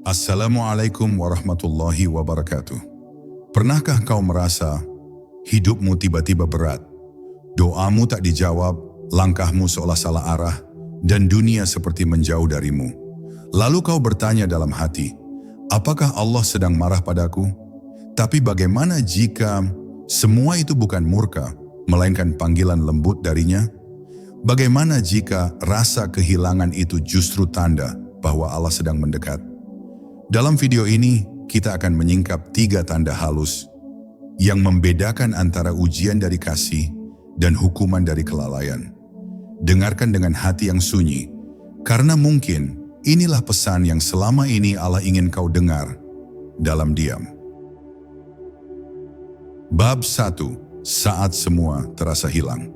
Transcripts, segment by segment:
Assalamualaikum warahmatullahi wabarakatuh. Pernahkah kau merasa hidupmu tiba-tiba berat? Doamu tak dijawab, langkahmu seolah salah arah, dan dunia seperti menjauh darimu. Lalu kau bertanya dalam hati, apakah Allah sedang marah padaku? Tapi bagaimana jika semua itu bukan murka, melainkan panggilan lembut darinya? Bagaimana jika rasa kehilangan itu justru tanda bahwa Allah sedang mendekat? Dalam video ini, kita akan menyingkap 3 tanda halus yang membedakan antara ujian dari kasih dan hukuman dari kelalaian. Dengarkan dengan hati yang sunyi, karena mungkin inilah pesan yang selama ini Allah ingin kau dengar dalam diam. Bab 1. Saat semua terasa hilang.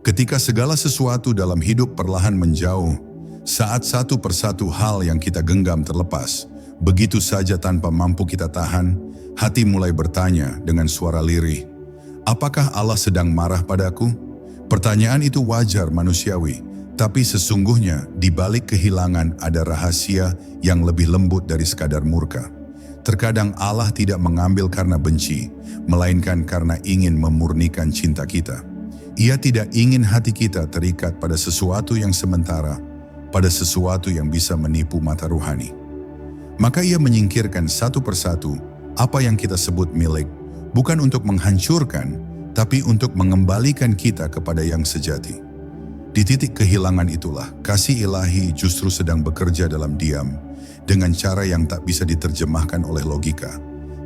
Ketika segala sesuatu dalam hidup perlahan menjauh, saat satu persatu hal yang kita genggam terlepas, begitu saja tanpa mampu kita tahan, hati mulai bertanya dengan suara lirih, apakah Allah sedang marah padaku? Pertanyaan itu wajar manusiawi, tapi sesungguhnya di balik kehilangan ada rahasia yang lebih lembut dari sekadar murka. Terkadang Allah tidak mengambil karena benci, melainkan karena ingin memurnikan cinta kita. Ia tidak ingin hati kita terikat pada sesuatu yang sementara, pada sesuatu yang bisa menipu mata ruhani. Maka ia menyingkirkan satu persatu apa yang kita sebut milik, bukan untuk menghancurkan, tapi untuk mengembalikan kita kepada yang sejati. Di titik kehilangan itulah, kasih ilahi justru sedang bekerja dalam diam, dengan cara yang tak bisa diterjemahkan oleh logika,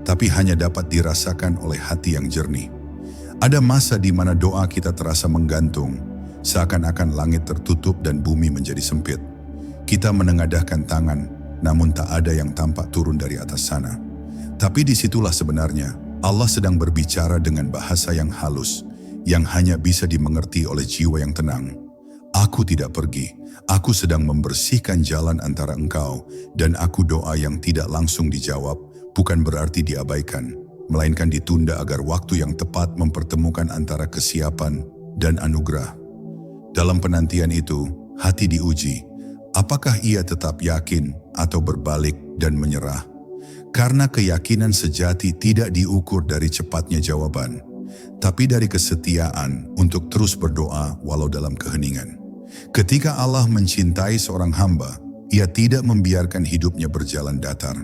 tapi hanya dapat dirasakan oleh hati yang jernih. Ada masa di mana doa kita terasa menggantung, seakan-akan langit tertutup dan bumi menjadi sempit. Kita menengadahkan tangan, namun tak ada yang tampak turun dari atas sana. Tapi disitulah sebenarnya Allah sedang berbicara dengan bahasa yang halus, yang hanya bisa dimengerti oleh jiwa yang tenang. Aku tidak pergi, aku sedang membersihkan jalan antara engkau, dan aku doa yang tidak langsung dijawab, bukan berarti diabaikan, melainkan ditunda agar waktu yang tepat mempertemukan antara kesiapan dan anugerah. Dalam penantian itu, hati diuji, apakah ia tetap yakin atau berbalik dan menyerah? Karena keyakinan sejati tidak diukur dari cepatnya jawaban, tapi dari kesetiaan untuk terus berdoa walau dalam keheningan. Ketika Allah mencintai seorang hamba, ia tidak membiarkan hidupnya berjalan datar.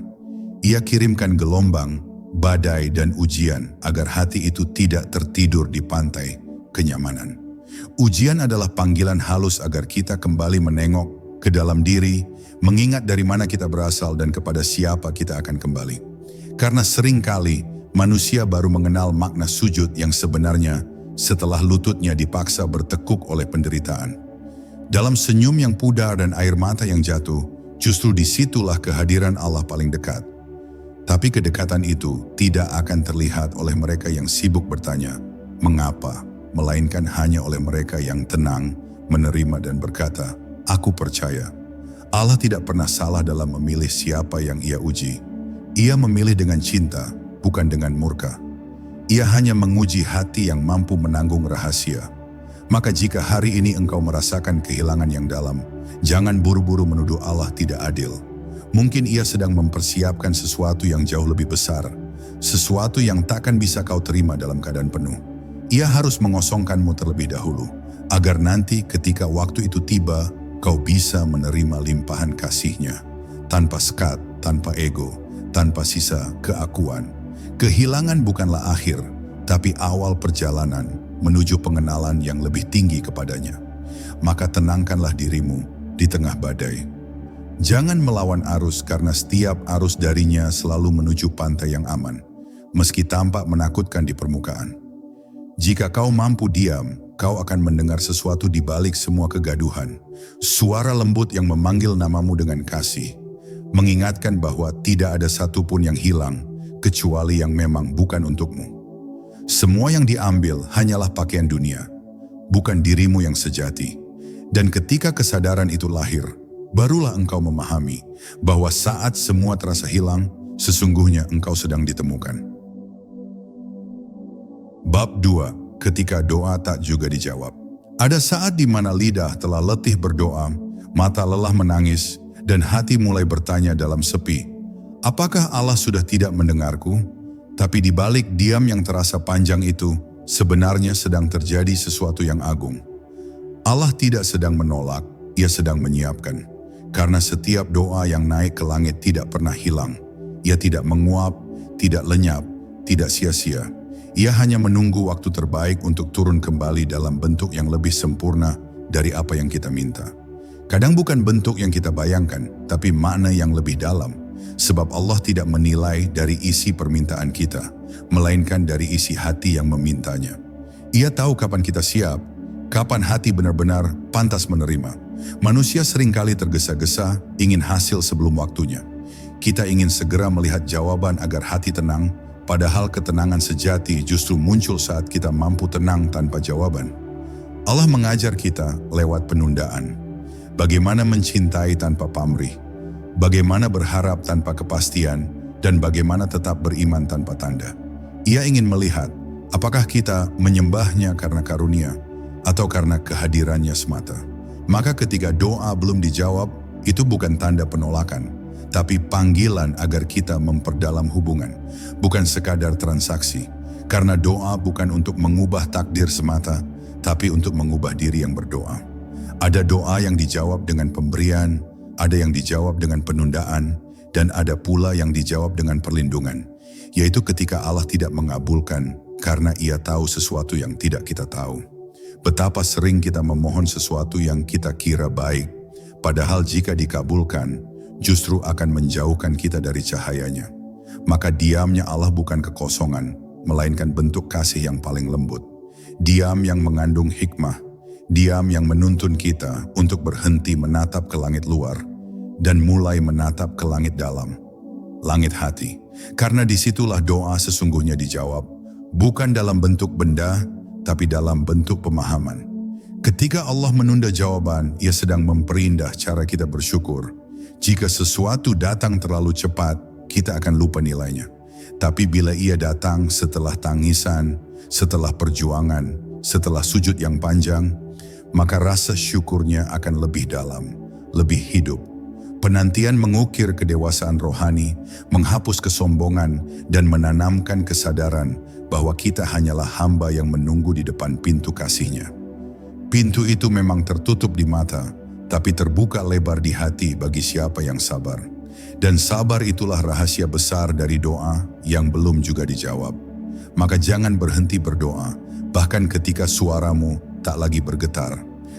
Ia kirimkan gelombang, badai dan ujian agar hati itu tidak tertidur di pantai kenyamanan. Ujian adalah panggilan halus agar kita kembali menengok ke dalam diri, mengingat dari mana kita berasal dan kepada siapa kita akan kembali. Karena seringkali manusia baru mengenal makna sujud yang sebenarnya setelah lututnya dipaksa bertekuk oleh penderitaan. Dalam senyum yang pudar dan air mata yang jatuh, justru disitulah kehadiran Allah paling dekat. Tapi kedekatan itu tidak akan terlihat oleh mereka yang sibuk bertanya, mengapa? Melainkan hanya oleh mereka yang tenang, menerima dan berkata, aku percaya. Allah tidak pernah salah dalam memilih siapa yang ia uji. Ia memilih dengan cinta, bukan dengan murka. Ia hanya menguji hati yang mampu menanggung rahasia. Maka jika hari ini engkau merasakan kehilangan yang dalam, jangan buru-buru menuduh Allah tidak adil. Mungkin ia sedang mempersiapkan sesuatu yang jauh lebih besar, sesuatu yang takkan bisa kau terima dalam keadaan penuh. Ia harus mengosongkanmu terlebih dahulu, agar nanti ketika waktu itu tiba, kau bisa menerima limpahan kasih-Nya, tanpa sekat, tanpa ego, tanpa sisa keakuan. Kehilangan bukanlah akhir, tapi awal perjalanan menuju pengenalan yang lebih tinggi kepadanya. Maka tenangkanlah dirimu di tengah badai. Jangan melawan arus karena setiap arus darinya selalu menuju pantai yang aman, meski tampak menakutkan di permukaan. Jika kau mampu diam, kau akan mendengar sesuatu di balik semua kegaduhan. Suara lembut yang memanggil namamu dengan kasih, mengingatkan bahwa tidak ada satupun yang hilang, kecuali yang memang bukan untukmu. Semua yang diambil hanyalah pakaian dunia, bukan dirimu yang sejati. Dan ketika kesadaran itu lahir, barulah engkau memahami bahwa saat semua terasa hilang, sesungguhnya engkau sedang ditemukan. Bab 2. Ketika doa tak juga dijawab. Ada saat di mana lidah telah letih berdoa, mata lelah menangis, dan hati mulai bertanya dalam sepi, Apakah Allah sudah tidak mendengarku? Tapi di balik diam yang terasa panjang itu, sebenarnya sedang terjadi sesuatu yang agung. Allah tidak sedang menolak, Ia sedang menyiapkan. Karena setiap doa yang naik ke langit tidak pernah hilang. Ia tidak menguap, tidak lenyap, tidak sia-sia. Ia hanya menunggu waktu terbaik untuk turun kembali dalam bentuk yang lebih sempurna dari apa yang kita minta. Kadang bukan bentuk yang kita bayangkan, tapi makna yang lebih dalam. Sebab Allah tidak menilai dari isi permintaan kita, melainkan dari isi hati yang memintanya. Ia tahu kapan kita siap, kapan hati benar-benar pantas menerima. Manusia seringkali tergesa-gesa, ingin hasil sebelum waktunya. Kita ingin segera melihat jawaban agar hati tenang, padahal ketenangan sejati justru muncul saat kita mampu tenang tanpa jawaban. Allah mengajar kita lewat penundaan. Bagaimana mencintai tanpa pamrih, bagaimana berharap tanpa kepastian, dan bagaimana tetap beriman tanpa tanda. Ia ingin melihat apakah kita menyembahnya karena karunia atau karena kehadirannya semata. Maka ketika doa belum dijawab, itu bukan tanda penolakan, tapi panggilan agar kita memperdalam hubungan, bukan sekadar transaksi. Karena doa bukan untuk mengubah takdir semata, tapi untuk mengubah diri yang berdoa. Ada doa yang dijawab dengan pemberian, ada yang dijawab dengan penundaan, dan ada pula yang dijawab dengan perlindungan, yaitu ketika Allah tidak mengabulkan karena Ia tahu sesuatu yang tidak kita tahu. Betapa sering kita memohon sesuatu yang kita kira baik, padahal jika dikabulkan, justru akan menjauhkan kita dari cahayanya. Maka diamnya Allah bukan kekosongan, melainkan bentuk kasih yang paling lembut. Diam yang mengandung hikmah, diam yang menuntun kita untuk berhenti menatap ke langit luar dan mulai menatap ke langit dalam, langit hati. Karena disitulah doa sesungguhnya dijawab, bukan dalam bentuk benda, tapi dalam bentuk pemahaman. Ketika Allah menunda jawaban, Ia sedang memperindah cara kita bersyukur. Jika sesuatu datang terlalu cepat, kita akan lupa nilainya. Tapi bila Ia datang setelah tangisan, setelah perjuangan, setelah sujud yang panjang, maka rasa syukurnya akan lebih dalam, lebih hidup. Penantian mengukir kedewasaan rohani, menghapus kesombongan, dan menanamkan kesadaran bahwa kita hanyalah hamba yang menunggu di depan pintu kasih-Nya. Pintu itu memang tertutup di mata, tapi terbuka lebar di hati bagi siapa yang sabar. Dan sabar itulah rahasia besar dari doa yang belum juga dijawab. Maka jangan berhenti berdoa, bahkan ketika suaramu tak lagi bergetar.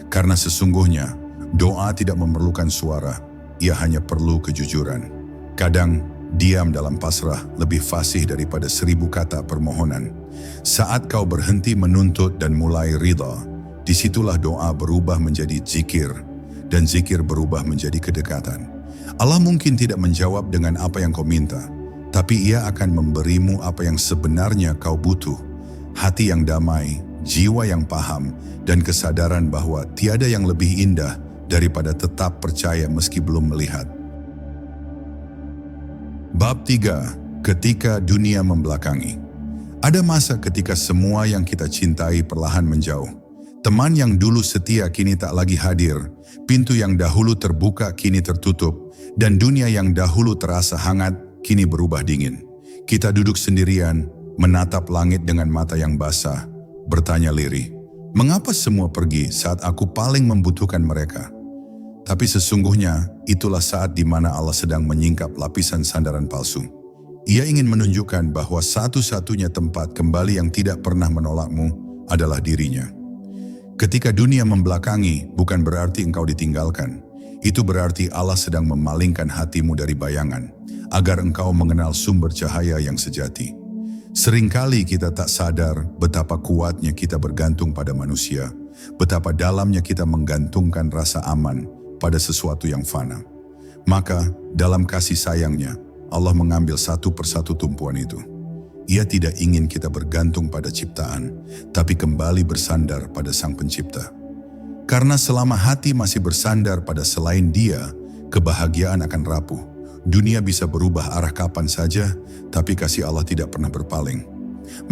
Karena sesungguhnya doa tidak memerlukan suara, ia hanya perlu kejujuran. Kadang diam dalam pasrah lebih fasih daripada 1000 kata permohonan. Saat kau berhenti menuntut dan mulai ridha, disitulah doa berubah menjadi zikir, dan zikir berubah menjadi kedekatan. Allah mungkin tidak menjawab dengan apa yang kau minta, tapi Ia akan memberimu apa yang sebenarnya kau butuh. Hati yang damai, jiwa yang paham, dan kesadaran bahwa tiada yang lebih indah daripada tetap percaya meski belum melihat. Bab 3. Ketika dunia membelakangi. Ada masa ketika semua yang kita cintai perlahan menjauh. Teman yang dulu setia kini tak lagi hadir, pintu yang dahulu terbuka kini tertutup, dan dunia yang dahulu terasa hangat kini berubah dingin. Kita duduk sendirian, menatap langit dengan mata yang basah, bertanya lirih, mengapa semua pergi saat aku paling membutuhkan mereka? Tapi sesungguhnya itulah saat di mana Allah sedang menyingkap lapisan sandaran palsu. Ia ingin menunjukkan bahwa satu-satunya tempat kembali yang tidak pernah menolakmu adalah dirinya. Ketika dunia membelakangi, bukan berarti engkau ditinggalkan. Itu berarti Allah sedang memalingkan hatimu dari bayangan, agar engkau mengenal sumber cahaya yang sejati. Seringkali kita tak sadar betapa kuatnya kita bergantung pada manusia, betapa dalamnya kita menggantungkan rasa aman pada sesuatu yang fana. Maka, dalam kasih sayangnya, Allah mengambil satu persatu tumpuan itu. Ia tidak ingin kita bergantung pada ciptaan, tapi kembali bersandar pada Sang Pencipta. Karena selama hati masih bersandar pada selain Dia, kebahagiaan akan rapuh. Dunia bisa berubah arah kapan saja, tapi kasih Allah tidak pernah berpaling.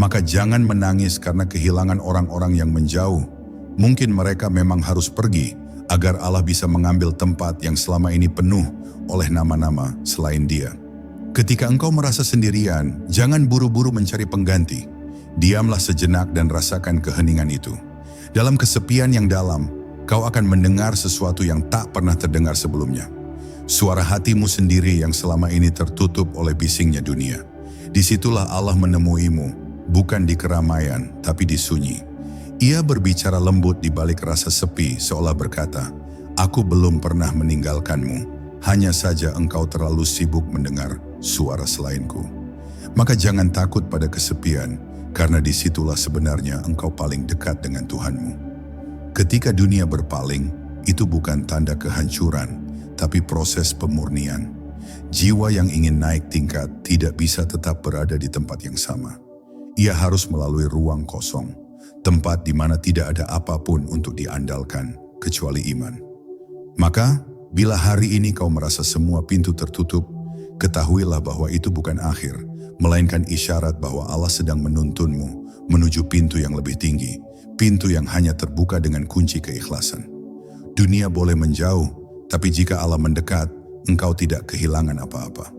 Maka jangan menangis karena kehilangan orang-orang yang menjauh. Mungkin mereka memang harus pergi, agar Allah bisa mengambil tempat yang selama ini penuh oleh nama-nama selain Dia. Ketika engkau merasa sendirian, jangan buru-buru mencari pengganti. Diamlah sejenak dan rasakan keheningan itu. Dalam kesepian yang dalam, kau akan mendengar sesuatu yang tak pernah terdengar sebelumnya. Suara hatimu sendiri yang selama ini tertutup oleh bisingnya dunia. Disitulah Allah menemuimu, bukan di keramaian, tapi di sunyi. Ia berbicara lembut di balik rasa sepi, seolah berkata, "Aku belum pernah meninggalkanmu, hanya saja engkau terlalu sibuk mendengar suara selainku." Maka jangan takut pada kesepian, karena disitulah sebenarnya engkau paling dekat dengan Tuhanmu. Ketika dunia berpaling, itu bukan tanda kehancuran, tapi proses pemurnian. Jiwa yang ingin naik tingkat tidak bisa tetap berada di tempat yang sama. Ia harus melalui ruang kosong, tempat di mana tidak ada apapun untuk diandalkan, kecuali iman. Maka, bila hari ini kau merasa semua pintu tertutup, ketahuilah bahwa itu bukan akhir, melainkan isyarat bahwa Allah sedang menuntunmu menuju pintu yang lebih tinggi, pintu yang hanya terbuka dengan kunci keikhlasan. Dunia boleh menjauh, tapi jika Allah mendekat, engkau tidak kehilangan apa-apa.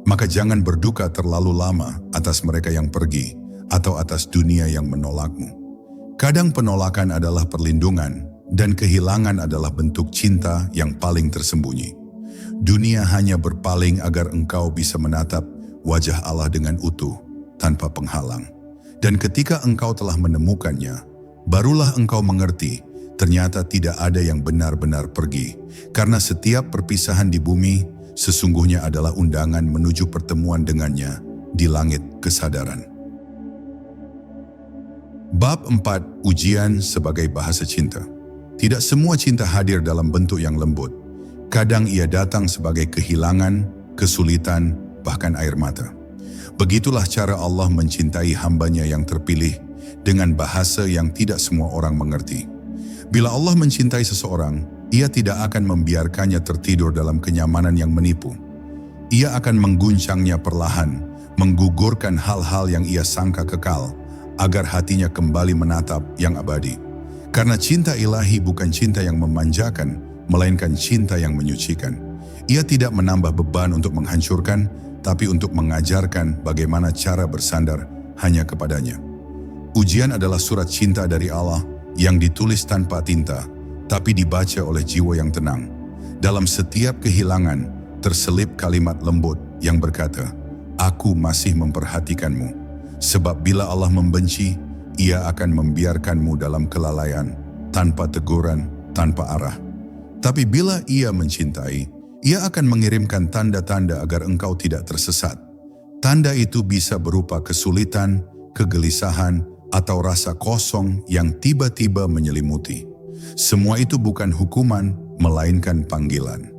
Maka jangan berduka terlalu lama atas mereka yang pergi atau atas dunia yang menolakmu. Kadang penolakan adalah perlindungan dan kehilangan adalah bentuk cinta yang paling tersembunyi. Dunia hanya berpaling agar engkau bisa menatap wajah Allah dengan utuh tanpa penghalang. Dan ketika engkau telah menemukannya, barulah engkau mengerti ternyata tidak ada yang benar-benar pergi, karena setiap perpisahan di bumi sesungguhnya adalah undangan menuju pertemuan dengannya di langit kesadaran. Bab 4. Ujian sebagai bahasa cinta. Tidak semua cinta hadir dalam bentuk yang lembut. Kadang ia datang sebagai kehilangan, kesulitan, bahkan air mata. Begitulah cara Allah mencintai hambanya yang terpilih dengan bahasa yang tidak semua orang mengerti. Bila Allah mencintai seseorang, Ia tidak akan membiarkannya tertidur dalam kenyamanan yang menipu. Ia akan mengguncangnya perlahan, menggugurkan hal-hal yang ia sangka kekal, agar hatinya kembali menatap yang abadi. Karena cinta ilahi bukan cinta yang memanjakan, melainkan cinta yang menyucikan. Ia tidak menambah beban untuk menghancurkan, tapi untuk mengajarkan bagaimana cara bersandar hanya kepadanya. Ujian adalah surat cinta dari Allah, yang ditulis tanpa tinta, tapi dibaca oleh jiwa yang tenang. Dalam setiap kehilangan, terselip kalimat lembut yang berkata, "Aku masih memperhatikanmu." Sebab bila Allah membenci, Ia akan membiarkanmu dalam kelalaian, tanpa teguran, tanpa arah. Tapi bila Ia mencintai, Ia akan mengirimkan tanda-tanda agar engkau tidak tersesat. Tanda itu bisa berupa kesulitan, kegelisahan, atau rasa kosong yang tiba-tiba menyelimuti. Semua itu bukan hukuman, melainkan panggilan.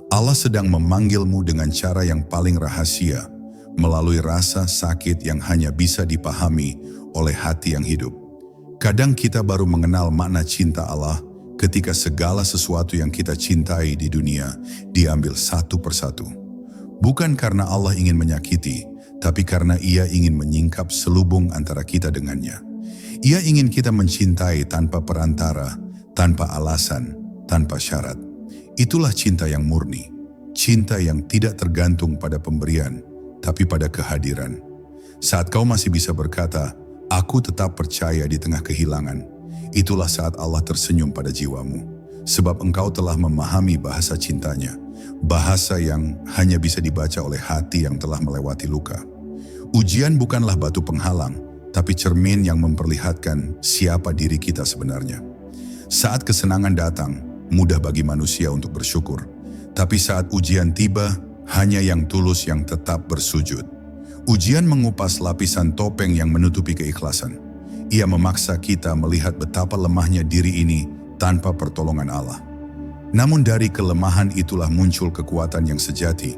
Allah sedang memanggilmu dengan cara yang paling rahasia, melalui rasa sakit yang hanya bisa dipahami oleh hati yang hidup. Kadang kita baru mengenal makna cinta Allah ketika segala sesuatu yang kita cintai di dunia diambil satu persatu. Bukan karena Allah ingin menyakiti, tapi karena Ia ingin menyingkap selubung antara kita dengannya. Ia ingin kita mencintai tanpa perantara, tanpa alasan, tanpa syarat. Itulah cinta yang murni, cinta yang tidak tergantung pada pemberian, tapi pada kehadiran. Saat kau masih bisa berkata, "Aku tetap percaya di tengah kehilangan," itulah saat Allah tersenyum pada jiwamu, sebab engkau telah memahami bahasa cintanya, bahasa yang hanya bisa dibaca oleh hati yang telah melewati luka. Ujian bukanlah batu penghalang, tapi cermin yang memperlihatkan siapa diri kita sebenarnya. Saat kesenangan datang, mudah bagi manusia untuk bersyukur. Tapi saat ujian tiba, hanya yang tulus yang tetap bersujud. Ujian mengupas lapisan topeng yang menutupi keikhlasan. Ia memaksa kita melihat betapa lemahnya diri ini tanpa pertolongan Allah. Namun dari kelemahan itulah muncul kekuatan yang sejati.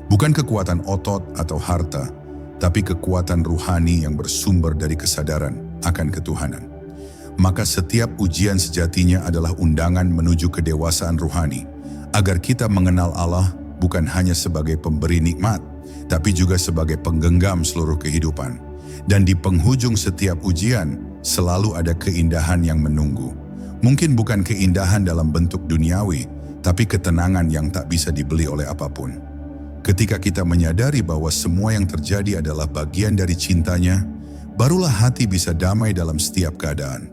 Bukan kekuatan otot atau harta, tapi kekuatan ruhani yang bersumber dari kesadaran akan ketuhanan. Maka setiap ujian sejatinya adalah undangan menuju kedewasaan ruhani, agar kita mengenal Allah bukan hanya sebagai pemberi nikmat, tapi juga sebagai penggenggam seluruh kehidupan. Dan di penghujung setiap ujian, selalu ada keindahan yang menunggu. Mungkin bukan keindahan dalam bentuk duniawi, tapi ketenangan yang tak bisa dibeli oleh apapun. Ketika kita menyadari bahwa semua yang terjadi adalah bagian dari cintanya, barulah hati bisa damai dalam setiap keadaan.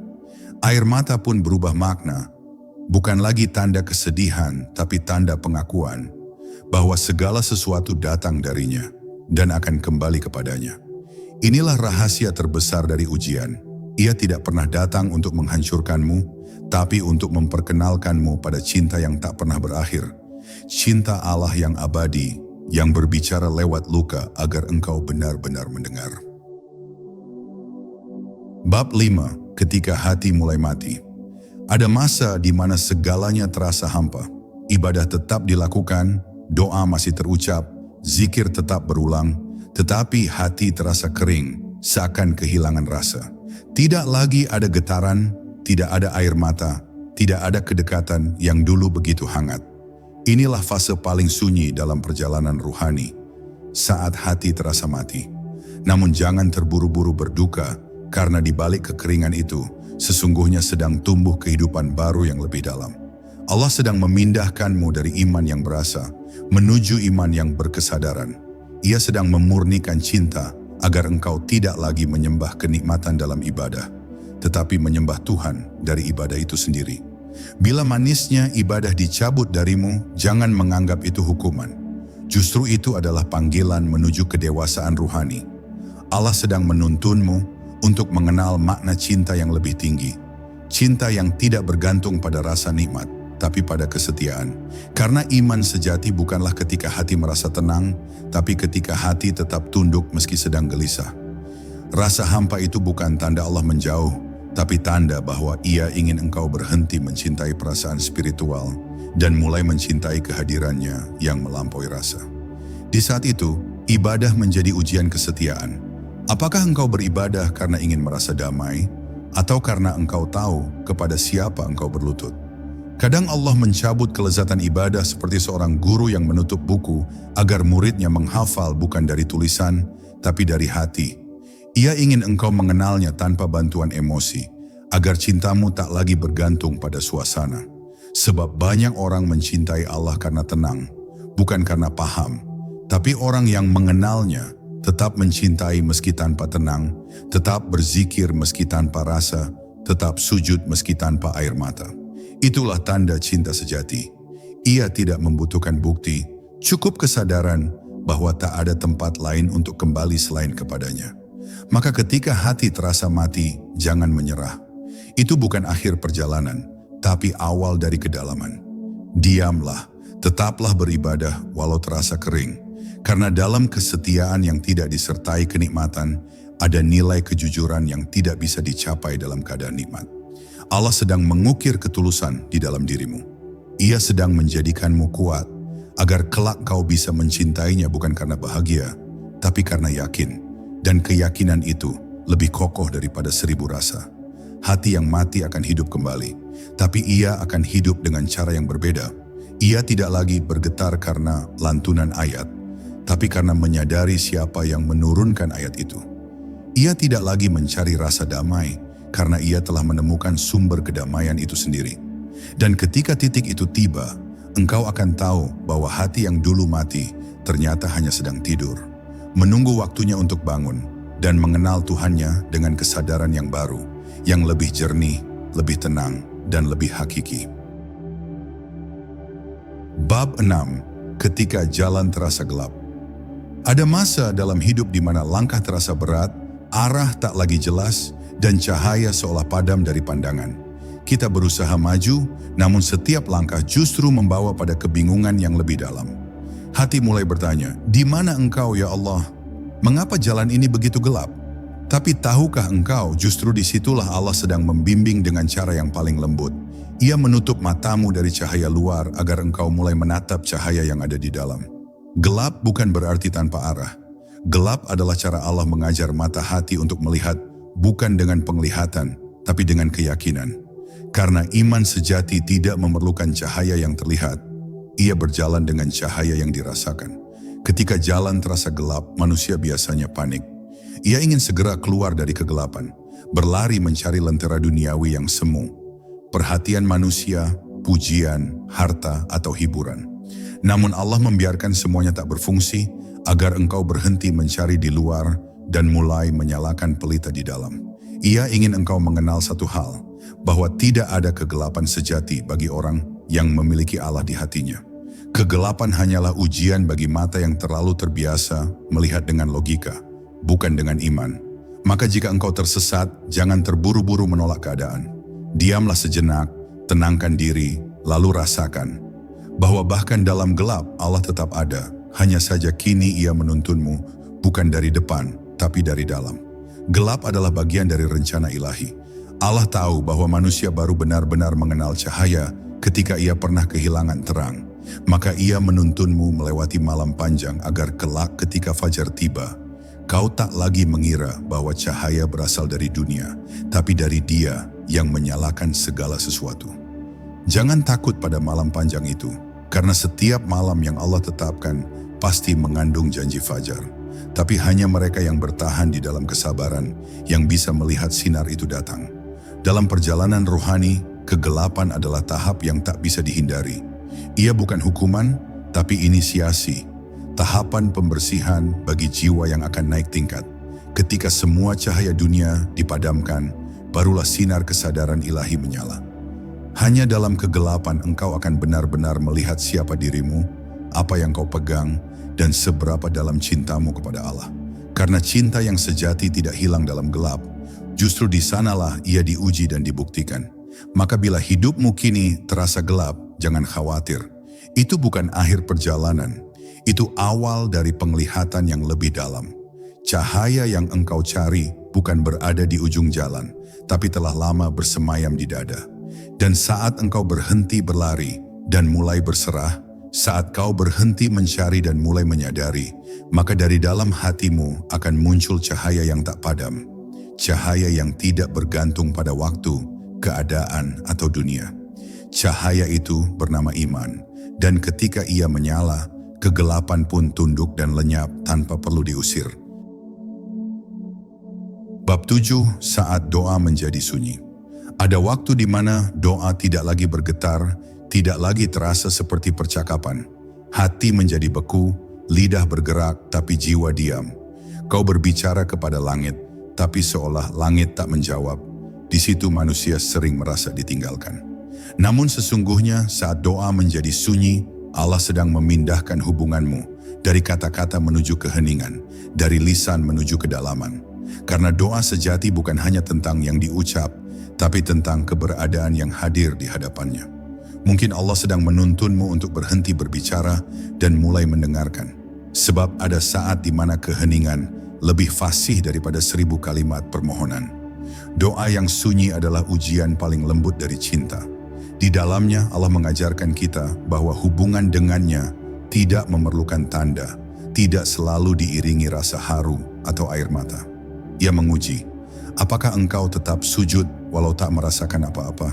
Air mata pun berubah makna, bukan lagi tanda kesedihan, tapi tanda pengakuan bahwa segala sesuatu datang darinya dan akan kembali kepadanya. Inilah rahasia terbesar dari ujian. Ia tidak pernah datang untuk menghancurkanmu, tapi untuk memperkenalkanmu pada cinta yang tak pernah berakhir. Cinta Allah yang abadi, yang berbicara lewat luka agar engkau benar-benar mendengar. Bab 5. Ketika hati mulai mati. Ada masa di mana segalanya terasa hampa. Ibadah tetap dilakukan, doa masih terucap, zikir tetap berulang, tetapi hati terasa kering, seakan kehilangan rasa. Tidak lagi ada getaran, tidak ada air mata, tidak ada kedekatan yang dulu begitu hangat. Inilah fase paling sunyi dalam perjalanan ruhani, saat hati terasa mati. Namun jangan terburu-buru berduka, karena di balik kekeringan itu, sesungguhnya sedang tumbuh kehidupan baru yang lebih dalam. Allah sedang memindahkanmu dari iman yang berasa, menuju iman yang berkesadaran. Ia sedang memurnikan cinta, agar engkau tidak lagi menyembah kenikmatan dalam ibadah, tetapi menyembah Tuhan dari ibadah itu sendiri. Bila manisnya ibadah dicabut darimu, jangan menganggap itu hukuman. Justru itu adalah panggilan menuju kedewasaan ruhani. Allah sedang menuntunmu untuk mengenal makna cinta yang lebih tinggi. Cinta yang tidak bergantung pada rasa nikmat, tapi pada kesetiaan. Karena iman sejati bukanlah ketika hati merasa tenang, tapi ketika hati tetap tunduk meski sedang gelisah. Rasa hampa itu bukan tanda Allah menjauh, tapi tanda bahwa Ia ingin engkau berhenti mencintai perasaan spiritual dan mulai mencintai kehadirannya yang melampaui rasa. Di saat itu, ibadah menjadi ujian kesetiaan. Apakah engkau beribadah karena ingin merasa damai, atau karena engkau tahu kepada siapa engkau berlutut? Kadang Allah mencabut kelezatan ibadah seperti seorang guru yang menutup buku agar muridnya menghafal bukan dari tulisan, tapi dari hati. Ia ingin engkau mengenalnya tanpa bantuan emosi, agar cintamu tak lagi bergantung pada suasana. Sebab banyak orang mencintai Allah karena tenang, bukan karena paham. Tapi orang yang mengenalnya tetap mencintai meski tanpa tenang, tetap berzikir meski tanpa rasa, tetap sujud meski tanpa air mata. Itulah tanda cinta sejati. Ia tidak membutuhkan bukti, cukup kesadaran bahwa tak ada tempat lain untuk kembali selain kepadanya. Maka ketika hati terasa mati, jangan menyerah. Itu bukan akhir perjalanan, tapi awal dari kedalaman. Diamlah, tetaplah beribadah walau terasa kering. Karena dalam kesetiaan yang tidak disertai kenikmatan, ada nilai kejujuran yang tidak bisa dicapai dalam keadaan nikmat. Allah sedang mengukir ketulusan di dalam dirimu. Ia sedang menjadikanmu kuat, agar kelak kau bisa mencintainya bukan karena bahagia, tapi karena yakin. Dan keyakinan itu lebih kokoh daripada 1000 rasa. Hati yang mati akan hidup kembali, tapi ia akan hidup dengan cara yang berbeda. Ia tidak lagi bergetar karena lantunan ayat, tapi karena menyadari siapa yang menurunkan ayat itu. Ia tidak lagi mencari rasa damai, karena ia telah menemukan sumber kedamaian itu sendiri. Dan ketika titik itu tiba, engkau akan tahu bahwa hati yang dulu mati ternyata hanya sedang tidur, menunggu waktunya untuk bangun dan mengenal Tuhannya dengan kesadaran yang baru, yang lebih jernih, lebih tenang, dan lebih hakiki. Bab 6. Ketika jalan terasa gelap. Ada masa dalam hidup di mana langkah terasa berat, arah tak lagi jelas, dan cahaya seolah padam dari pandangan. Kita berusaha maju, namun setiap langkah justru membawa pada kebingungan yang lebih dalam. Hati mulai bertanya, di mana engkau ya Allah? Mengapa jalan ini begitu gelap? Tapi tahukah engkau justru disitulah Allah sedang membimbing dengan cara yang paling lembut. Ia menutup matamu dari cahaya luar agar engkau mulai menatap cahaya yang ada di dalam. Gelap bukan berarti tanpa arah. Gelap adalah cara Allah mengajar mata hati untuk melihat bukan dengan penglihatan, tapi dengan keyakinan. Karena iman sejati tidak memerlukan cahaya yang terlihat. Ia berjalan dengan cahaya yang dirasakan. Ketika jalan terasa gelap, manusia biasanya panik. Ia ingin segera keluar dari kegelapan, berlari mencari lentera duniawi yang semu, perhatian manusia, pujian, harta, atau hiburan. Namun Allah membiarkan semuanya tak berfungsi agar engkau berhenti mencari di luar dan mulai menyalakan pelita di dalam. Ia ingin engkau mengenal satu hal, bahwa tidak ada kegelapan sejati bagi orang yang memiliki Allah di hatinya. Kegelapan hanyalah ujian bagi mata yang terlalu terbiasa melihat dengan logika, bukan dengan iman. Maka jika engkau tersesat, jangan terburu-buru menolak keadaan. Diamlah sejenak, tenangkan diri, lalu rasakan bahwa bahkan dalam gelap Allah tetap ada. Hanya saja kini Ia menuntunmu bukan dari depan, tapi dari dalam. Gelap adalah bagian dari rencana ilahi. Allah tahu bahwa manusia baru benar-benar mengenal cahaya ketika ia pernah kehilangan terang. Maka Ia menuntunmu melewati malam panjang agar kelak ketika fajar tiba, kau tak lagi mengira bahwa cahaya berasal dari dunia, tapi dari Dia yang menyalakan segala sesuatu. Jangan takut pada malam panjang itu, karena setiap malam yang Allah tetapkan pasti mengandung janji fajar. Tapi hanya mereka yang bertahan di dalam kesabaran yang bisa melihat sinar itu datang. Dalam perjalanan rohani, kegelapan adalah tahap yang tak bisa dihindari. Ia bukan hukuman, tapi inisiasi. Tahapan pembersihan bagi jiwa yang akan naik tingkat. Ketika semua cahaya dunia dipadamkan, barulah sinar kesadaran ilahi menyala. Hanya dalam kegelapan engkau akan benar-benar melihat siapa dirimu, apa yang kau pegang, dan seberapa dalam cintamu kepada Allah. Karena cinta yang sejati tidak hilang dalam gelap, justru di sanalah ia diuji dan dibuktikan. Maka bila hidupmu kini terasa gelap, jangan khawatir. Itu bukan akhir perjalanan, itu awal dari penglihatan yang lebih dalam. Cahaya yang engkau cari bukan berada di ujung jalan, tapi telah lama bersemayam di dada. Dan saat engkau berhenti berlari dan mulai berserah, saat kau berhenti mencari dan mulai menyadari, maka dari dalam hatimu akan muncul cahaya yang tak padam. Cahaya yang tidak bergantung pada waktu, keadaan, atau dunia. Cahaya itu bernama iman, dan ketika ia menyala, kegelapan pun tunduk dan lenyap tanpa perlu diusir. Bab 7, saat doa menjadi sunyi. Ada waktu di mana doa tidak lagi bergetar, tidak lagi terasa seperti percakapan. Hati menjadi beku, lidah bergerak tapi jiwa diam. Kau berbicara kepada langit, tapi seolah langit tak menjawab. Di situ manusia sering merasa ditinggalkan. Namun sesungguhnya saat doa menjadi sunyi, Allah sedang memindahkan hubunganmu dari kata-kata menuju keheningan, dari lisan menuju kedalaman. Karena doa sejati bukan hanya tentang yang diucap, tapi tentang keberadaan yang hadir di hadapannya. Mungkin Allah sedang menuntunmu untuk berhenti berbicara dan mulai mendengarkan. Sebab ada saat di mana keheningan lebih fasih daripada 1000 kalimat permohonan. Doa yang sunyi adalah ujian paling lembut dari cinta. Di dalamnya Allah mengajarkan kita bahwa hubungan dengannya tidak memerlukan tanda, tidak selalu diiringi rasa haru atau air mata. Ia menguji, apakah engkau tetap sujud walau tak merasakan apa-apa?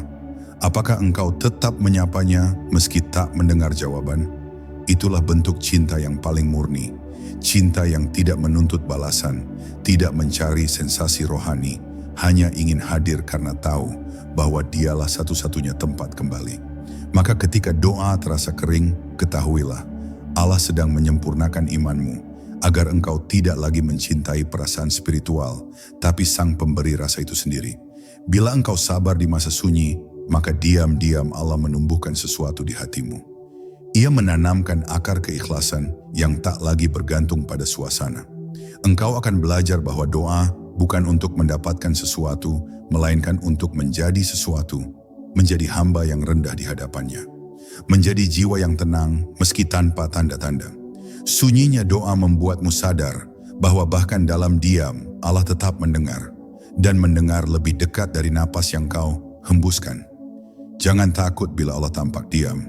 Apakah engkau tetap menyapanya meski tak mendengar jawaban? Itulah bentuk cinta yang paling murni. Cinta yang tidak menuntut balasan, tidak mencari sensasi rohani, hanya ingin hadir karena tahu bahwa dialah satu-satunya tempat kembali. Maka ketika doa terasa kering, ketahuilah Allah sedang menyempurnakan imanmu, agar engkau tidak lagi mencintai perasaan spiritual, tapi Sang Pemberi rasa itu sendiri. Bila engkau sabar di masa sunyi, maka diam-diam Allah menumbuhkan sesuatu di hatimu. Ia menanamkan akar keikhlasan yang tak lagi bergantung pada suasana. Engkau akan belajar bahwa doa bukan untuk mendapatkan sesuatu, melainkan untuk menjadi sesuatu, menjadi hamba yang rendah di hadapannya. Menjadi jiwa yang tenang meski tanpa tanda-tanda. Sunyinya doa membuatmu sadar bahwa bahkan dalam diam Allah tetap mendengar, dan mendengar lebih dekat dari napas yang kau hembuskan. Jangan takut bila Allah tampak diam.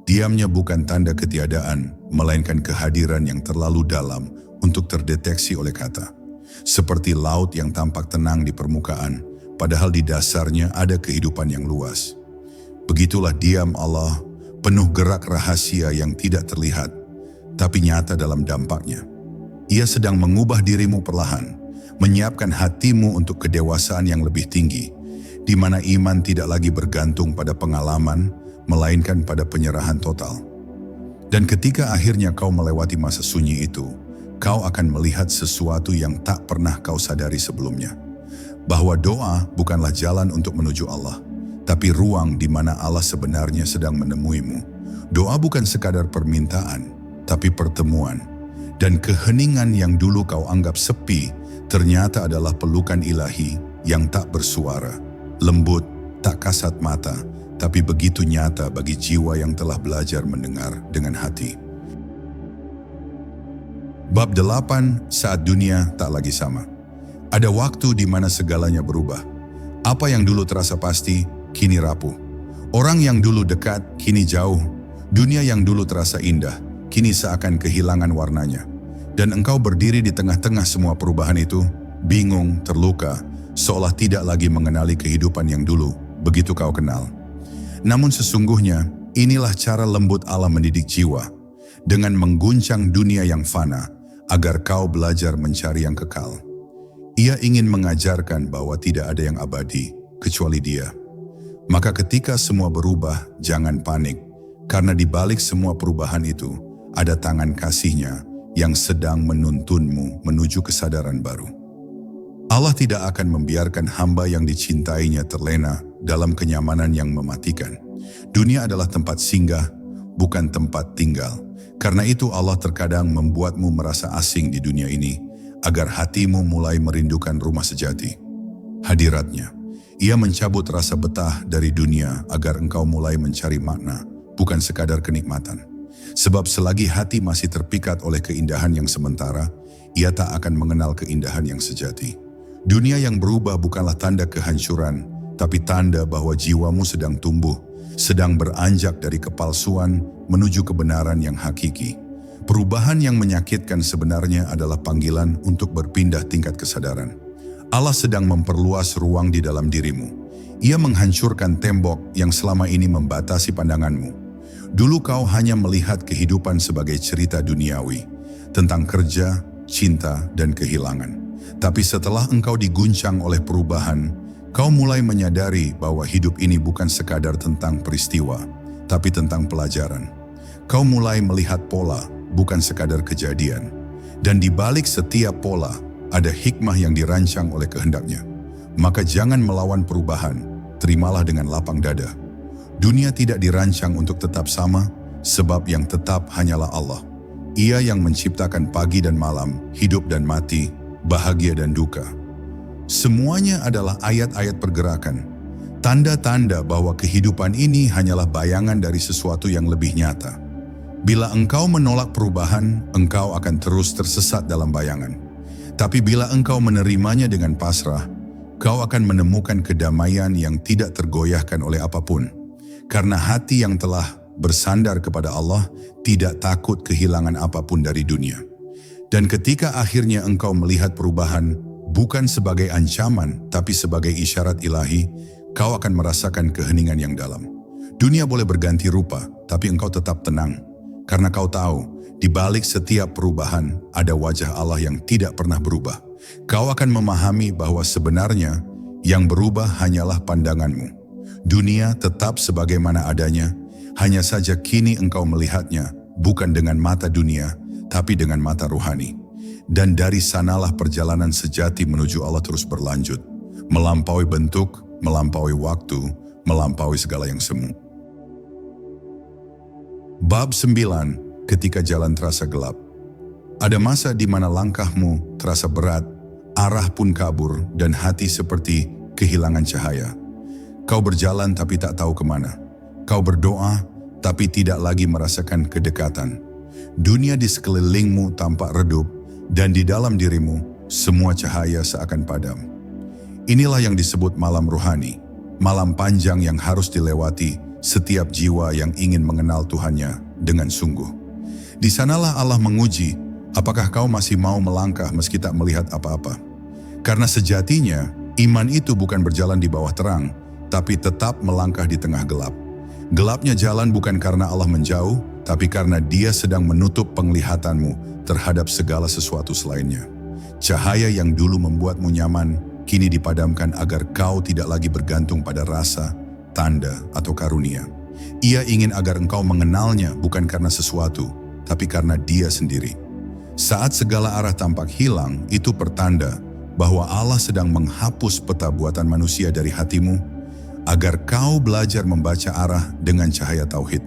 Diamnya bukan tanda ketiadaan, melainkan kehadiran yang terlalu dalam untuk terdeteksi oleh kata. Seperti laut yang tampak tenang di permukaan, padahal di dasarnya ada kehidupan yang luas. Begitulah diam Allah, penuh gerak rahasia yang tidak terlihat, tapi nyata dalam dampaknya. Ia sedang mengubah dirimu perlahan, menyiapkan hatimu untuk kedewasaan yang lebih tinggi, di mana iman tidak lagi bergantung pada pengalaman, melainkan pada penyerahan total. Dan ketika akhirnya kau melewati masa sunyi itu, kau akan melihat sesuatu yang tak pernah kau sadari sebelumnya. Bahwa doa bukanlah jalan untuk menuju Allah, tapi ruang di mana Allah sebenarnya sedang menemuimu. Doa bukan sekadar permintaan, tapi pertemuan. Dan keheningan yang dulu kau anggap sepi, ternyata adalah pelukan ilahi yang tak bersuara, lembut, tak kasat mata, tapi begitu nyata bagi jiwa yang telah belajar mendengar dengan hati. Bab 8, saat dunia tak lagi sama. Ada waktu di mana segalanya berubah. Apa yang dulu terasa pasti, kini rapuh. Orang yang dulu dekat, kini jauh. Dunia yang dulu terasa indah, kini seakan kehilangan warnanya. Dan engkau berdiri di tengah-tengah semua perubahan itu, bingung, terluka, seolah tidak lagi mengenali kehidupan yang dulu begitu kau kenal. Namun sesungguhnya, inilah cara lembut Allah mendidik jiwa, dengan mengguncang dunia yang fana, agar kau belajar mencari yang kekal. Ia ingin mengajarkan bahwa tidak ada yang abadi, kecuali Dia. Maka ketika semua berubah, jangan panik, karena di balik semua perubahan itu, ada tangan kasih-Nya yang sedang menuntunmu menuju kesadaran baru. Allah tidak akan membiarkan hamba yang dicintainya terlena dalam kenyamanan yang mematikan. Dunia adalah tempat singgah, bukan tempat tinggal. Karena itu Allah terkadang membuatmu merasa asing di dunia ini, agar hatimu mulai merindukan rumah sejati, hadiratnya. Ia mencabut rasa betah dari dunia agar engkau mulai mencari makna, bukan sekadar kenikmatan. Sebab selagi hati masih terpikat oleh keindahan yang sementara, ia tak akan mengenal keindahan yang sejati. Dunia yang berubah bukanlah tanda kehancuran, tapi tanda bahwa jiwamu sedang tumbuh, sedang beranjak dari kepalsuan menuju kebenaran yang hakiki. Perubahan yang menyakitkan sebenarnya adalah panggilan untuk berpindah tingkat kesadaran. Allah sedang memperluas ruang di dalam dirimu. Ia menghancurkan tembok yang selama ini membatasi pandanganmu. Dulu kau hanya melihat kehidupan sebagai cerita duniawi, tentang kerja, cinta, dan kehilangan. Tapi setelah engkau diguncang oleh perubahan, kau mulai menyadari bahwa hidup ini bukan sekadar tentang peristiwa, tapi tentang pelajaran. Kau mulai melihat pola, bukan sekadar kejadian. Dan di balik setiap pola, ada hikmah yang dirancang oleh kehendak-Nya. Maka jangan melawan perubahan, terimalah dengan lapang dada. Dunia tidak dirancang untuk tetap sama, sebab yang tetap hanyalah Allah. Ia yang menciptakan pagi dan malam, hidup dan mati, bahagia dan duka. Semuanya adalah ayat-ayat pergerakan, tanda-tanda bahwa kehidupan ini hanyalah bayangan dari sesuatu yang lebih nyata. Bila engkau menolak perubahan, engkau akan terus tersesat dalam bayangan. Tapi bila engkau menerimanya dengan pasrah, kau akan menemukan kedamaian yang tidak tergoyahkan oleh apapun. Karena hati yang telah bersandar kepada Allah tidak takut kehilangan apapun dari dunia. Dan ketika akhirnya engkau melihat perubahan, bukan sebagai ancaman, tapi sebagai isyarat ilahi, kau akan merasakan keheningan yang dalam. Dunia boleh berganti rupa, tapi engkau tetap tenang. Karena kau tahu, di balik setiap perubahan, ada wajah Allah yang tidak pernah berubah. Kau akan memahami bahwa sebenarnya, yang berubah hanyalah pandanganmu. Dunia tetap sebagaimana adanya, hanya saja kini engkau melihatnya, bukan dengan mata dunia, tapi dengan mata ruhani. Dan dari sanalah perjalanan sejati menuju Allah terus berlanjut, melampaui bentuk, melampaui waktu, melampaui segala yang semu. Bab 9, ketika jalan terasa gelap. Ada masa di mana langkahmu terasa berat, arah pun kabur, dan hati seperti kehilangan cahaya. Kau berjalan tapi tak tahu kemana. Kau berdoa tapi tidak lagi merasakan kedekatan. Dunia di sekelilingmu tampak redup, dan di dalam dirimu semua cahaya seakan padam. Inilah yang disebut malam ruhani, malam panjang yang harus dilewati setiap jiwa yang ingin mengenal Tuhannya dengan sungguh. Di sanalah Allah menguji, apakah kau masih mau melangkah meski tak melihat apa-apa. Karena sejatinya, iman itu bukan berjalan di bawah terang, tapi tetap melangkah di tengah gelap. Gelapnya jalan bukan karena Allah menjauh, tapi karena Dia sedang menutup penglihatanmu terhadap segala sesuatu selainnya. Cahaya yang dulu membuatmu nyaman, kini dipadamkan agar kau tidak lagi bergantung pada rasa, tanda, atau karunia. Ia ingin agar engkau mengenalnya bukan karena sesuatu, tapi karena Dia sendiri. Saat segala arah tampak hilang, itu pertanda bahwa Allah sedang menghapus peta buatan manusia dari hatimu, agar kau belajar membaca arah dengan cahaya tauhid.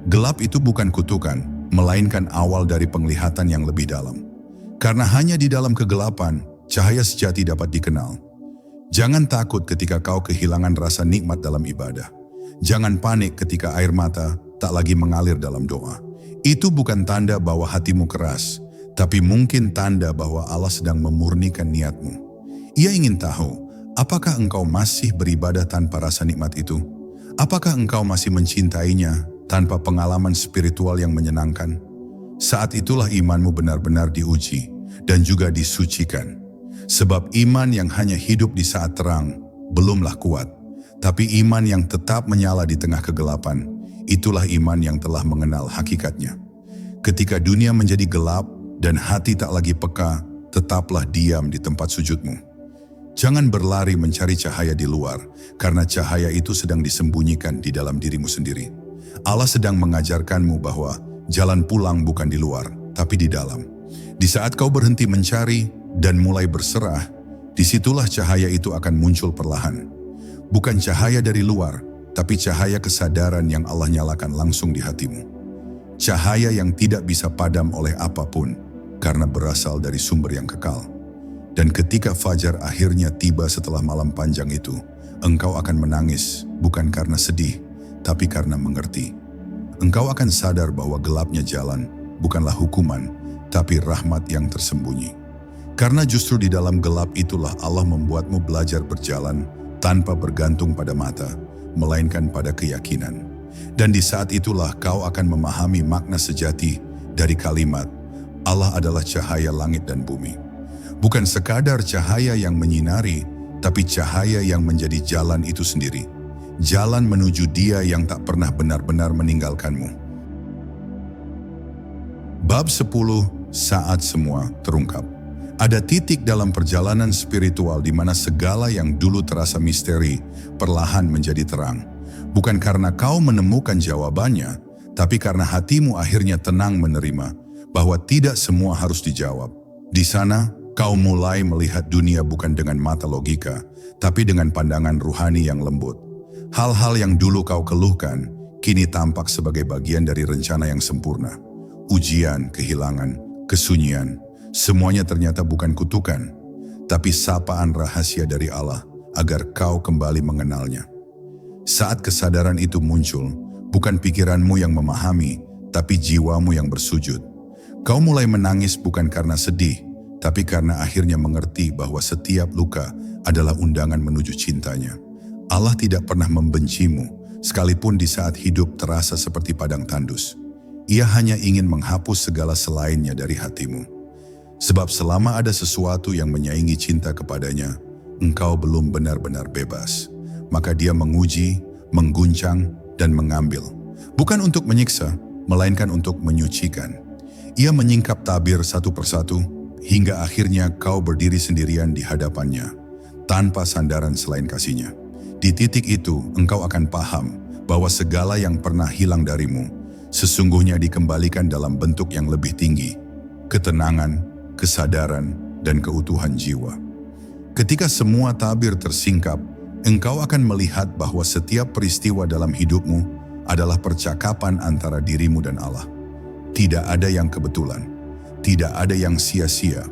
Gelap itu bukan kutukan, melainkan awal dari penglihatan yang lebih dalam. Karena hanya di dalam kegelapan, cahaya sejati dapat dikenal. Jangan takut ketika kau kehilangan rasa nikmat dalam ibadah. Jangan panik ketika air mata tak lagi mengalir dalam doa. Itu bukan tanda bahwa hatimu keras, tapi mungkin tanda bahwa Allah sedang memurnikan niatmu. Ia ingin tahu, apakah engkau masih beribadah tanpa rasa nikmat itu? Apakah engkau masih mencintainya tanpa pengalaman spiritual yang menyenangkan? Saat itulah imanmu benar-benar diuji dan juga disucikan. Sebab iman yang hanya hidup di saat terang belumlah kuat, tapi iman yang tetap menyala di tengah kegelapan, itulah iman yang telah mengenal hakikatnya. Ketika dunia menjadi gelap dan hati tak lagi peka, tetaplah diam di tempat sujudmu. Jangan berlari mencari cahaya di luar, karena cahaya itu sedang disembunyikan di dalam dirimu sendiri. Allah sedang mengajarkanmu bahwa jalan pulang bukan di luar, tapi di dalam. Di saat kau berhenti mencari dan mulai berserah, disitulah cahaya itu akan muncul perlahan. Bukan cahaya dari luar, tapi cahaya kesadaran yang Allah nyalakan langsung di hatimu. Cahaya yang tidak bisa padam oleh apapun, karena berasal dari sumber yang kekal. Dan ketika fajar akhirnya tiba setelah malam panjang itu, engkau akan menangis, bukan karena sedih, tapi karena mengerti. Engkau akan sadar bahwa gelapnya jalan bukanlah hukuman, tapi rahmat yang tersembunyi. Karena justru di dalam gelap itulah Allah membuatmu belajar berjalan tanpa bergantung pada mata, melainkan pada keyakinan. Dan di saat itulah kau akan memahami makna sejati dari kalimat, Allah adalah cahaya langit dan bumi. Bukan sekadar cahaya yang menyinari, tapi cahaya yang menjadi jalan itu sendiri. Jalan menuju Dia yang tak pernah benar-benar meninggalkanmu. Bab 10, saat semua terungkap. Ada titik dalam perjalanan spiritual di mana segala yang dulu terasa misteri perlahan menjadi terang. Bukan karena kau menemukan jawabannya, tapi karena hatimu akhirnya tenang menerima bahwa tidak semua harus dijawab. Di sana, kau mulai melihat dunia bukan dengan mata logika, tapi dengan pandangan ruhani yang lembut. Hal-hal yang dulu kau keluhkan, kini tampak sebagai bagian dari rencana yang sempurna. Ujian, kehilangan, kesunyian, semuanya ternyata bukan kutukan, tapi sapaan rahasia dari Allah agar kau kembali mengenalnya. Saat kesadaran itu muncul, bukan pikiranmu yang memahami, tapi jiwamu yang bersujud. Kau mulai menangis bukan karena sedih, tapi karena akhirnya mengerti bahwa setiap luka adalah undangan menuju cintanya. Allah tidak pernah membencimu, sekalipun di saat hidup terasa seperti padang tandus. Ia hanya ingin menghapus segala selainnya dari hatimu. Sebab selama ada sesuatu yang menyaingi cinta kepadanya, engkau belum benar-benar bebas. Maka Dia menguji, mengguncang, dan mengambil. Bukan untuk menyiksa, melainkan untuk menyucikan. Ia menyingkap tabir satu persatu, hingga akhirnya kau berdiri sendirian di hadapannya, tanpa sandaran selain kasih-Nya. Di titik itu, engkau akan paham bahwa segala yang pernah hilang darimu, sesungguhnya dikembalikan dalam bentuk yang lebih tinggi, ketenangan, kesadaran, dan keutuhan jiwa. Ketika semua tabir tersingkap, engkau akan melihat bahwa setiap peristiwa dalam hidupmu adalah percakapan antara dirimu dan Allah. Tidak ada yang kebetulan, tidak ada yang sia-sia.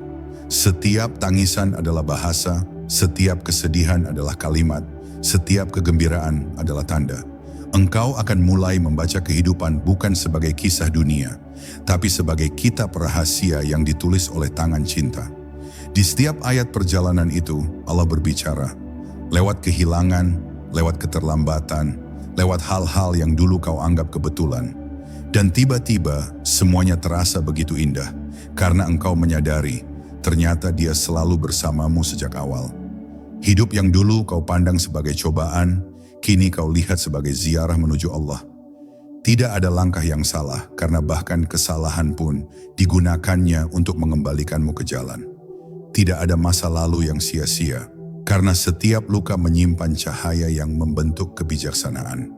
Setiap tangisan adalah bahasa, setiap kesedihan adalah kalimat, setiap kegembiraan adalah tanda. Engkau akan mulai membaca kehidupan bukan sebagai kisah dunia, tapi sebagai kitab rahasia yang ditulis oleh tangan cinta. Di setiap ayat perjalanan itu, Allah berbicara. Lewat kehilangan, lewat keterlambatan, lewat hal-hal yang dulu kau anggap kebetulan. Dan tiba-tiba semuanya terasa begitu indah, karena engkau menyadari, ternyata Dia selalu bersamamu sejak awal. Hidup yang dulu kau pandang sebagai cobaan, kini kau lihat sebagai ziarah menuju Allah. Tidak ada langkah yang salah, karena bahkan kesalahan pun digunakannya untuk mengembalikanmu ke jalan. Tidak ada masa lalu yang sia-sia, karena setiap luka menyimpan cahaya yang membentuk kebijaksanaan.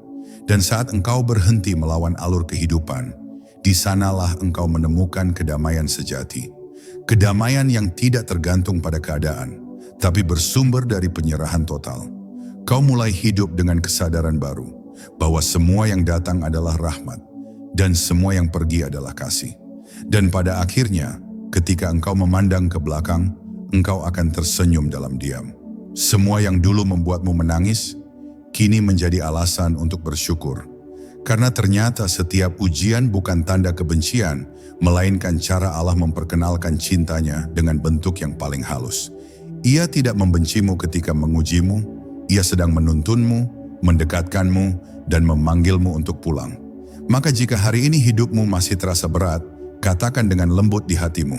Dan saat engkau berhenti melawan alur kehidupan, di sanalah engkau menemukan kedamaian sejati. Kedamaian yang tidak tergantung pada keadaan, tapi bersumber dari penyerahan total. Kau mulai hidup dengan kesadaran baru, bahwa semua yang datang adalah rahmat, dan semua yang pergi adalah kasih. Dan pada akhirnya, ketika engkau memandang ke belakang, engkau akan tersenyum dalam diam. Semua yang dulu membuatmu menangis, kini menjadi alasan untuk bersyukur. Karena ternyata setiap ujian bukan tanda kebencian, melainkan cara Allah memperkenalkan cintanya dengan bentuk yang paling halus. Ia tidak membencimu ketika mengujimu, ia sedang menuntunmu, mendekatkanmu, dan memanggilmu untuk pulang. Maka jika hari ini hidupmu masih terasa berat, katakan dengan lembut di hatimu,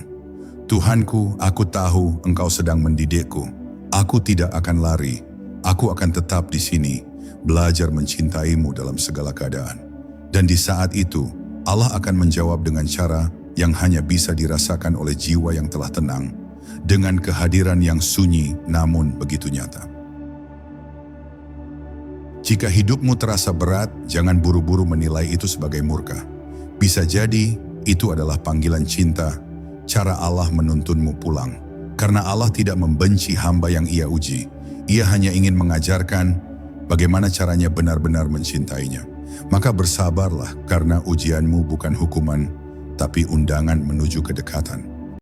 Tuhanku, aku tahu engkau sedang mendidikku. Aku tidak akan lari, aku akan tetap di sini, belajar mencintaimu dalam segala keadaan. Dan di saat itu, Allah akan menjawab dengan cara yang hanya bisa dirasakan oleh jiwa yang telah tenang, dengan kehadiran yang sunyi namun begitu nyata. Jika hidupmu terasa berat, jangan buru-buru menilai itu sebagai murka. Bisa jadi, itu adalah panggilan cinta, cara Allah menuntunmu pulang. Karena Allah tidak membenci hamba yang ia uji, ia hanya ingin mengajarkan bagaimana caranya benar-benar mencintainya. Maka bersabarlah karena ujianmu bukan hukuman, tapi undangan menuju kedekatan.